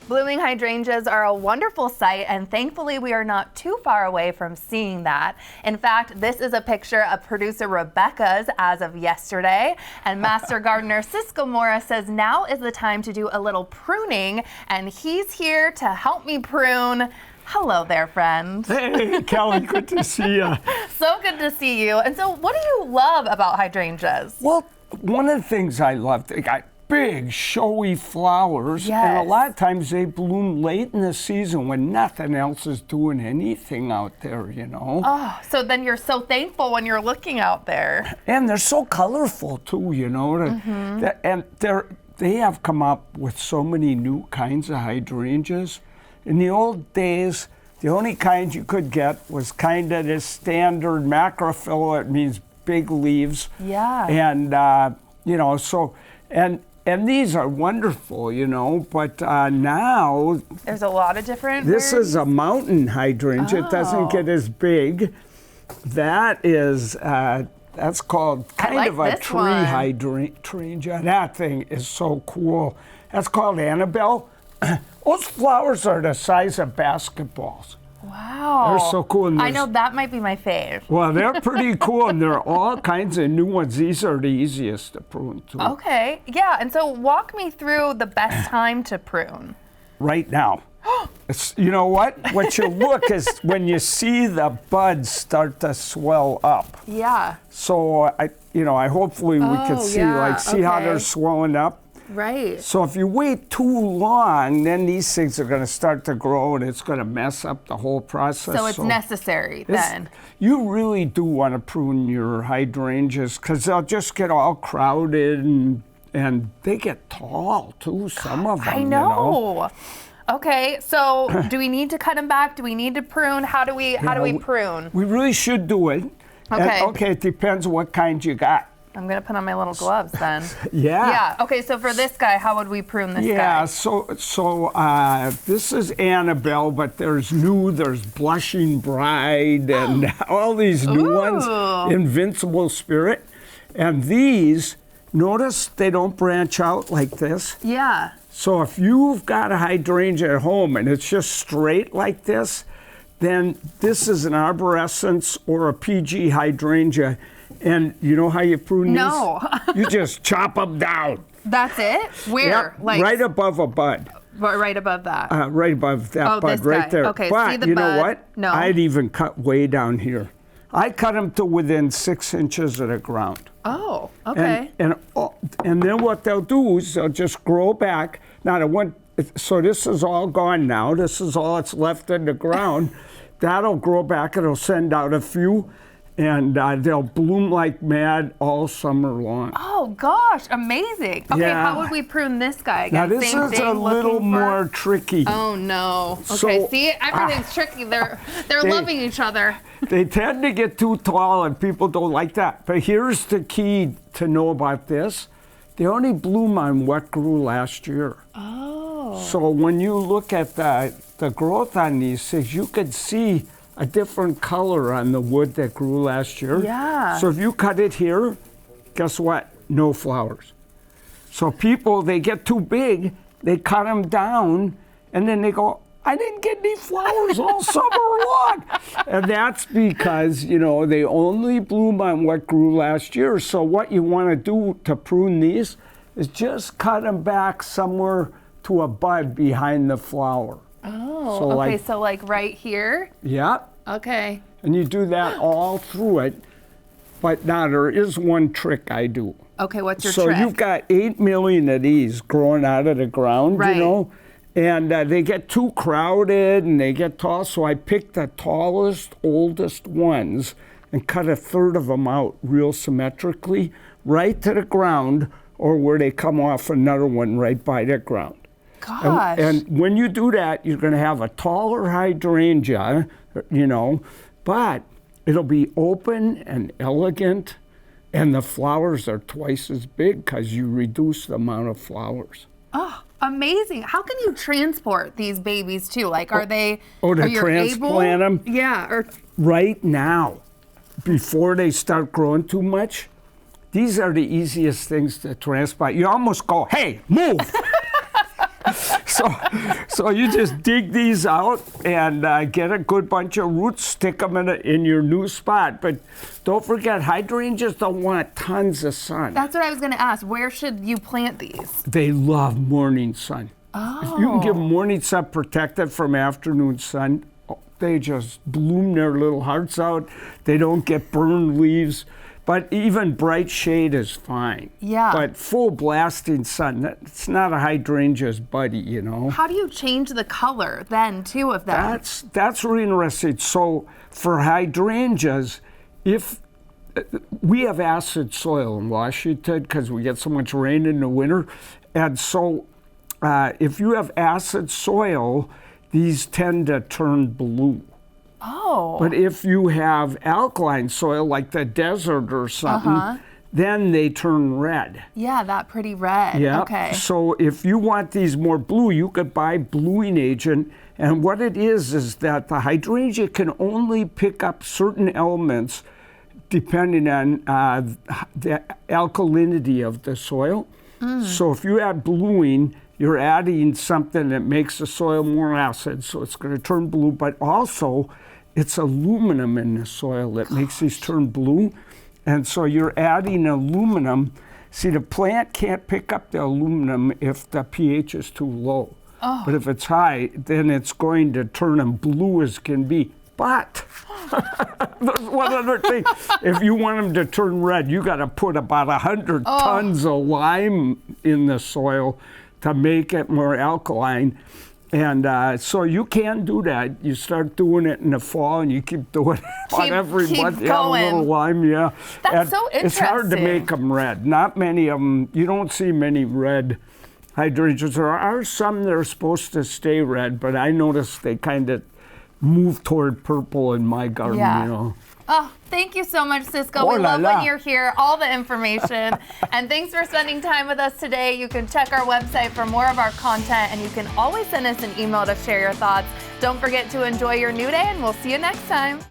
Blooming hydrangeas are a wonderful sight, and thankfully we are not too far away from seeing that. In fact, this is a picture of producer Rebecca's as of yesterday, and Master Gardener Ciscoe Morris says now is the time to do a little pruning, and he's here to help me prune. Hello there, friend. Hey, Kelly, good to see you. So good to see you. And so what do you love about hydrangeas? Well, one of the things I love, they got big, showy flowers, and a lot of times they bloom late in the season when nothing else is doing anything out there, you know. Oh, so then you're so thankful when you're looking out there. And they're so colorful too, you know. And they have come up with so many new kinds of hydrangeas. In the old days, the only kind you could get was kind of this standard macrophylla. It means big leaves. Yeah. And, you know, so, and these are wonderful, you know, but now... There's a lot of different This is a mountain hydrangea. It doesn't get as big. That is, that's called kind of a tree hydrangea. That thing is so cool. That's called Annabelle. Those flowers are the size of basketballs. Wow. They're so cool. I know that might be my fave. Well, they're pretty cool, and there are all kinds of new ones. These are the easiest to prune, too. Okay, yeah, and so walk me through the best time to prune. Right now. You know what? What you look is when you see the buds start to swell up. Yeah. So, I hopefully we can see, see how they're swelling up. Right. So if you wait too long, then these things are going to start to grow, and it's going to mess up the whole process. So it's necessary then. You really do want to prune your hydrangeas because they'll just get all crowded, and they get tall too, some of them. I know. Okay, so do we need to cut them back? Do we need to prune? How do we prune? We really should do it. Okay. And, it depends what kind you got. I'm going to put on my little gloves then. Yeah. Yeah. Okay, so for this guy, how would we prune this guy? Yeah, so this is Annabelle, but there's Blushing Bride and all these new ones, Invincible Spirit. And these, notice they don't branch out like this. Yeah. So if you've got a hydrangea at home and it's just straight like this, then this is an arborescence or a PG hydrangea. And you know how you prune these? No. You just chop them down. That's it? Where? Yep, right above a bud. Right above that? Right above that bud, right there. Okay, but see the you bud? know what? No. I'd even cut way down here. I cut them to within 6 inches of the ground. Oh, okay. And then what they'll do is they'll just grow back. Now, so this is all gone now. This is all that's left in the ground. That'll grow back. It'll send out a few. And they'll bloom like mad all summer long. Oh, gosh, amazing. Okay, how would we prune this guy? Again, now, this is a little more tricky. Oh, no. Okay, So, see, everything's tricky. They're loving each other. They tend to get too tall, and people don't like that. But here's the key to know about this. They only bloom on what grew last year. Oh. So when you look at the growth on these things, you could see a different color on the wood that grew last year. Yeah. So if you cut it here, guess what? No flowers. So people, they get too big, they cut them down, and then they go, I didn't get any flowers all summer long. And that's because, they only bloom on what grew last year. So what you want to do to prune these is just cut them back somewhere to a bud behind the flower. Oh, so okay, so like right here? Yeah. Okay. And you do that all through it. But now there is one trick I do. Okay, what's your trick? So you've got 8 million of these growing out of the ground, right. And they get too crowded and they get tall. So I pick the tallest, oldest ones and cut 1/3 of them out real symmetrically right to the ground, or where they come off another one right by the ground. Gosh. And when you do that, you're going to have a taller hydrangea, but it'll be open and elegant, and the flowers are twice as big because you reduce the amount of flowers. Oh, amazing. How can you transport these babies too? Like, are they to transplant them? Yeah. Right now, before they start growing too much, these are the easiest things to transplant. You almost go, hey, move! So you just dig these out and get a good bunch of roots, stick them in your new spot. But don't forget, hydrangeas don't want tons of sun. That's what I was going to ask. Where should you plant these? They love morning sun. Oh. If you can give morning sun protected from afternoon sun, they just bloom their little hearts out. They don't get burned leaves. But even bright shade is fine. Yeah. But full blasting sun, it's not a hydrangea's buddy, you know. How do you change the color then, too, of them? That's really interesting. So for hydrangeas, if we have acid soil in Washington because we get so much rain in the winter, and so if you have acid soil, these tend to turn blue. Oh. But if you have alkaline soil, like the desert or something, then they turn red. Yeah, that pretty red. Yeah. Okay. So if you want these more blue, you could buy bluing agent. And what it is that the hydrangea can only pick up certain elements depending on the alkalinity of the soil. So if you add bluing, you're adding something that makes the soil more acid, so it's going to turn blue, but also it's aluminum in the soil that makes these turn blue. And so you're adding aluminum. See, the plant can't pick up the aluminum if the pH is too low. Oh. But if it's high, then it's going to turn them blue as can be. But there's one other thing. If you want them to turn red, you got to put about 100 tons of lime in the soil to make it more alkaline. And so you can do that. You start doing it in the fall and you keep doing it on every month. Yeah, a little lime, yeah. That's so interesting. It's hard to make them red. Not many of them, you don't see many red hydrangeas. There are some that are supposed to stay red, but I noticed they kind of move toward purple in my garden, you know. Oh, thank you so much, Ciscoe. We love when you're here, all the information. And thanks for spending time with us today. You can check our website for more of our content, and you can always send us an email to share your thoughts. Don't forget to enjoy your new day, and we'll see you next time.